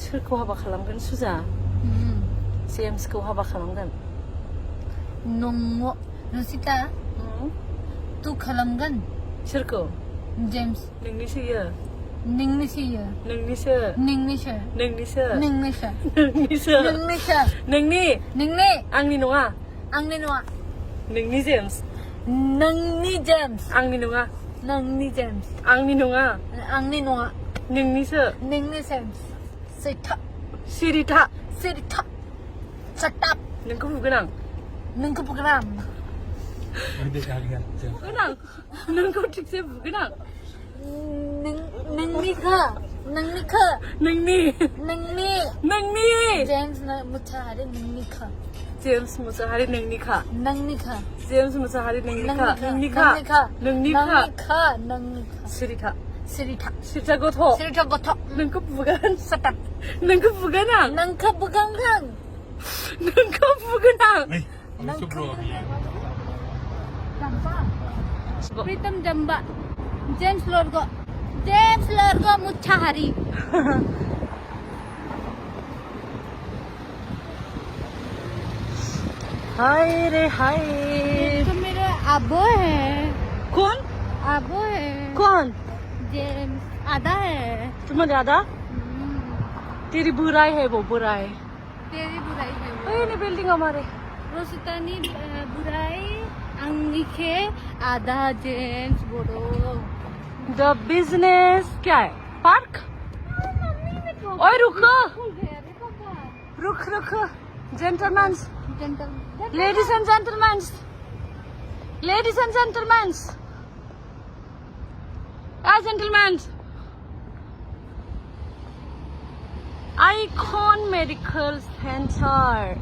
सोरखौ हाबा खालामगोन सुजा जेम्सखौ हाबा खालामगोन नंगौ रसिता तू खालामगोन सोरखौ जेम्स नोंनिसोयो नोंनिसो नोंनिसो नोंनिसो नोंनिसो नोंनिसो नोंनिसो नोंनिसो नोंनि नोंनि आंनि नङा आंनि नङा नोंनि जेम्स नोंनि जेम्स आंनि नङा नोंनि जेम्स आंनि नङा आंनि नङा नोंनिसो नोंनि जेम्स सैथा सिरिथा सैथा सटाप नोंखौ बुगोन आं नोंखौ बुग्राम बुगोन आं नोंखौ थिगसे बुगोन आं नोंनिखो नोंनिखो नोंनि नोंनि नोंनि जेम्स मुसाहारि नोंनिखो जेम्स मुसाहारि नोंनिखा नोंनिखो जेम्स मुसाहारि नोंनिखा नोंनिखा नोंनिखा नोंनिखा सिरिथा सिरिथा सिरिथा गथ' सिरिथा गथ' नोंखौ बुगोन सटाप नोंखौ बुगोन आं नोंखौ बुगांगोन नोंखौ बुगोन आं प्रीतम जम्बा जेम्स लोरगो मुच्छाहारी हाय रे हाय तो मेरे अबो है कौन अबो है कौन जेम्स आधा है तुम्हारे दादा तेरी बुराई है वो बुराई तेरी बुराई है वो ये बिल्डिंग हमारे रोसितानी बुराई अंगिखे आधा जेम्स बोलो द बिजनेस क्या है पार्क ओए रुको रुक रुक gentleman Ladies and gentlemen, gentlemen, Icon Medical Center.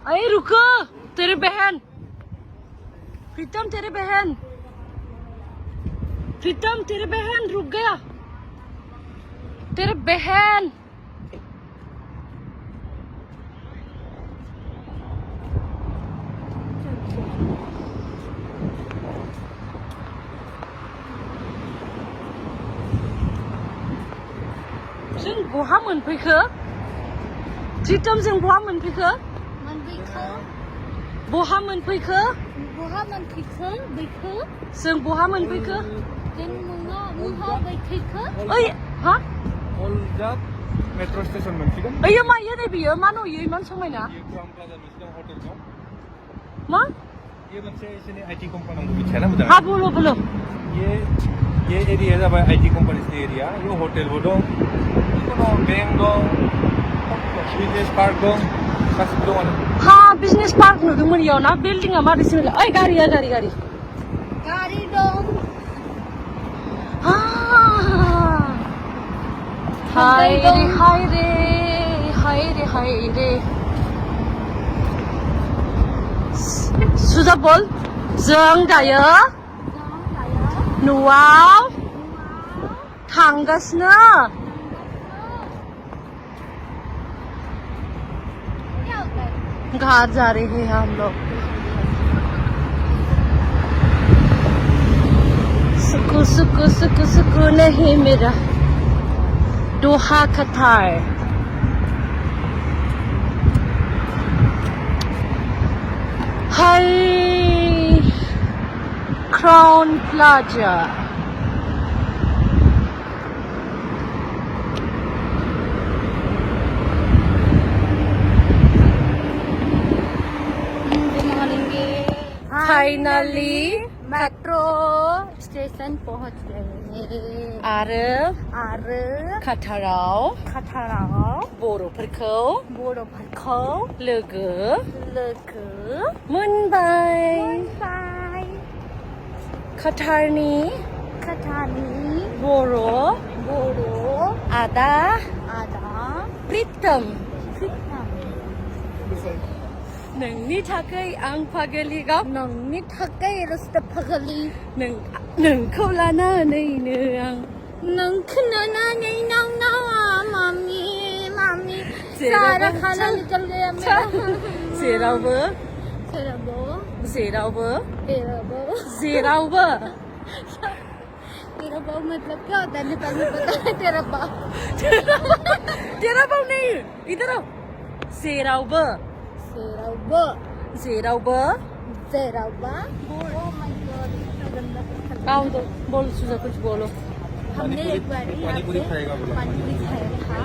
अरे रुको, तेरे बहन, प्रीतम तेरे बहन रुक गया, तेरे बहन जों बहा मोनफैखो प्रीतम जों बहा मोनफैखो बहा मोनफैखो जों बहा मोनफैखो ओइ हा Oldat metro station मोनफैगोन ओइ मा इयो बियो मा नुयो इमान समायना क्राउन प्लाजा मोनसे हटेल दं मा ये मोनसे इसोरनि आईटी कंपनी आंबो मिथिया ना मोजां हाँ बोलो बोलो ये एरिया जाबाय आईटी कंपनीनि एरिया ये हटेलबो दं जिखुनु बेंक दं बिजनेस पार्क दं गासिबो दं आरो हाँ बिजनेस पार्क नुदोंमोन इयाव ना बिल्डिंआ मारैसो ओइ गारिया गारि दं हाय रे सुजा बोल जों दायो न'आव थांगासिनो घर जा रहे हैं हम लोग सुकू नहीं मेरा Doha Qatar hi Crowne Plaza finally metro station पहुंच गए आरो काटाराव बर'फोरखौ लोगो मोनबाय काटारनि बर' आदा प्रीतम नोंनि थाखाय आं फागलि गाव नोंनि थाखाय रस्ता फागलि नोंखौ लानानैनो आं नोंखौ लानानै मामी सारा खाना निकल गया मेरा जेरावबो तेरा बाप मतलब क्या होता है नेपाल में पता है तेरा बाप तेरा बाप नहीं इधर आओ जेरावबो सेराउबा जेरावबो सेराउबा ओह माय गॉड इतना गंदा आओ तो बोल सुजा कुछ बोलो हमने एक बार यहाँ पानीपुरी पे खाएगा बोला। पानीपुरी खाया था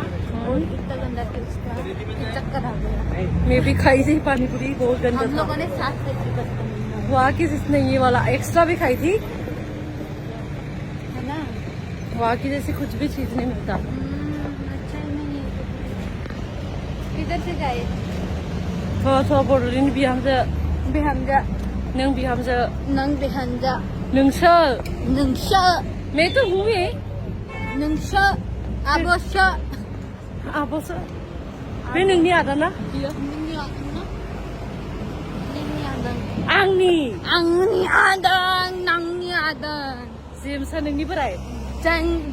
और इतना गंदा टेस्ट था कि चक्कर आ गया मैं भी खाई थी पानीपुरी बहुत गंदा हम था लोगों ने साथ में बस वहाँ की जिसने ये वाला एक्स्ट्रा भी खाई थी है ना वहाँ की जैसी कुछ भी चीज नहीं मिलता अच्छा ही नहीं किधर से गए थोड़ा बर'नि बिहामजो बिहामजा नों बिहामजो नंग बिहामजा नोंसो नोंसो मैं तो हूँ ही नोंसो आब'सो आब'सो बे नोंनि आदा ना नोंनि आदा नोंनि आदा आंनि आंनि आदा नोंनि आदा जेम्सआ नोंनि बोराय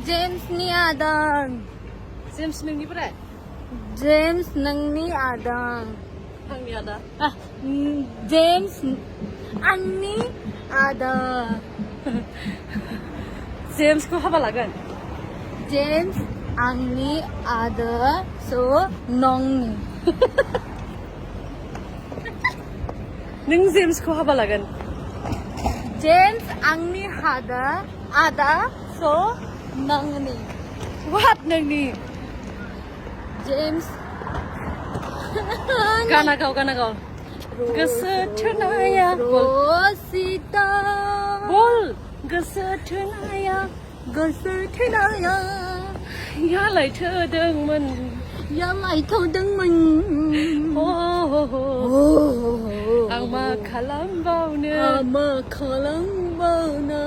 जेम्सनि आदा जेम्स नोंनि बोराय जेम्स नोंनि आदा आंनि आदा जेम्स आंनि आदा जेम्सखौ हाबा लागोन जेम्स आंनि आदा सो नंनि नों जेम्सखौ हाबा लागोन जेम्स आंनि आदा सो नंनि वाट नोंनि जेम्स गाना गाव गोसो थोनाया रसिता बल गोसो थोनाया यालाय थोदोंमोन यालाय थौदोंमोन आं मा खालामबावनो मा खालामबावनो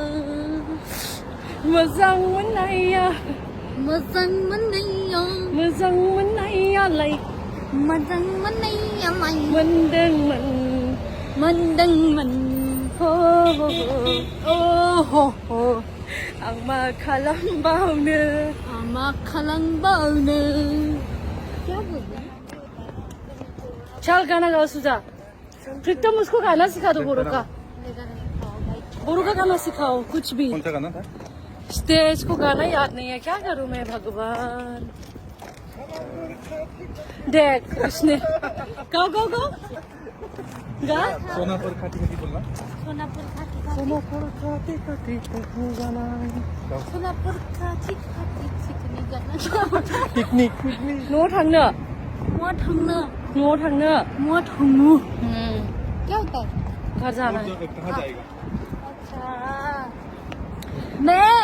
मोजां मोननाया मोजां मोननायालाय मोजां मोननायालाय मोनदोंमोन आं मा खालामबावनो क्या बोल रहा है चल गाना गाओ सुजा प्रीतम उसको गाना सिखा दो बोरो का गाना सिखाओ कुछ भी कौन सा गाना था स्टेज को गाना याद नहीं है क्या करूं मैं भगवान देख उसने गाओ गा सोनापुर खाती खाती बोलना सोनापुर खाती गाना सोनापुर खाती सिखने जाना पिकनिक न'आव थांनो मुआ थांनो क्या होता है घर जाना है कहाँ जाएगा अच्छा मैं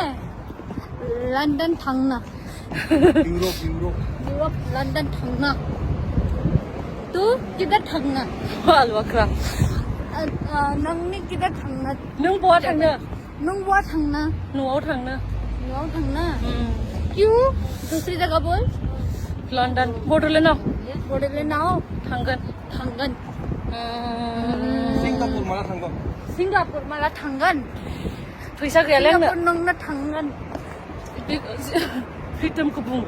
लंदन थांना यूरोप लंदन थांना तू किधर थांना बाल बक्रा नोंनि किधर थांना नों बहा थांनो नों बहा थांना न'आव थांनो न'आव थांना क्यों दूसरी जगह बोल लन्डन बड'लेण्डआव बड'लेण्डआव थांगोन सिंगापुर माला थांगोन सिंगापुर माला थांगोन फैसा गैयालै आंनो सिंगापुर नोंनो थांगोन प्रितमखौ बुं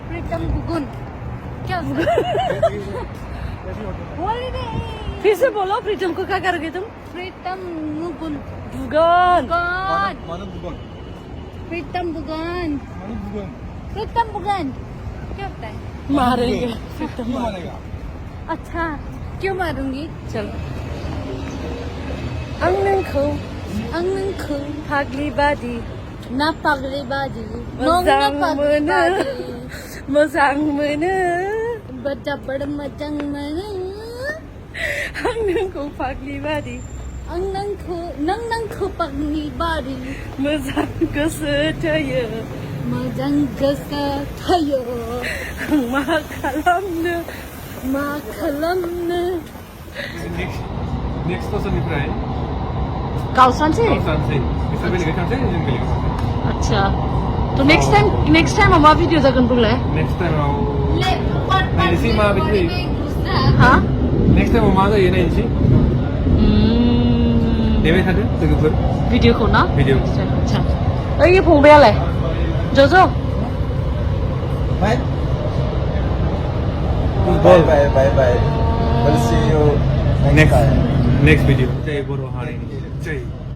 प्रीतम गुगुन क्या हॉलिडे फिर से बोलो प्रीतम को क्या करोगे तुम प्रीतम मुगुन बुगन मानव बुगन प्रीतम बुगन मानव बुगन क्या होता है मारेंगे क्यों मारेगा अच्छा क्यों मारूंगी चल आं नोंखौ फाग्लि बादि ना पागली बाजी मोजां मोनो जोबोद मोजां मोनो आं नोंखौ फाग्लि बादि आं नोंखौ पागली बादि मोजां गोसो थोयो मोजां गोसो थायो आं मा खालामनो नेक्स्ट बोसोरनिफ्राय गावस्रानोसै सानसे बिसोर बेलेग थांसै जों बेलेग अच्छा तो नेक्स्ट टाइम मा भिडिअ जागोन बुंलाय नेक्स्ट टाइमाव नायनोसै माबायदि जायो हा नेक्स्ट टाइमाव मा जायो नायनोसै नेबाय थादो लोगोफोर भिडिअखौ ना भिडिअ अच्छा ओइ फंबायालाय ज'ज' bye Bye. We'll see you next time. Next video जायो बर' हारिनि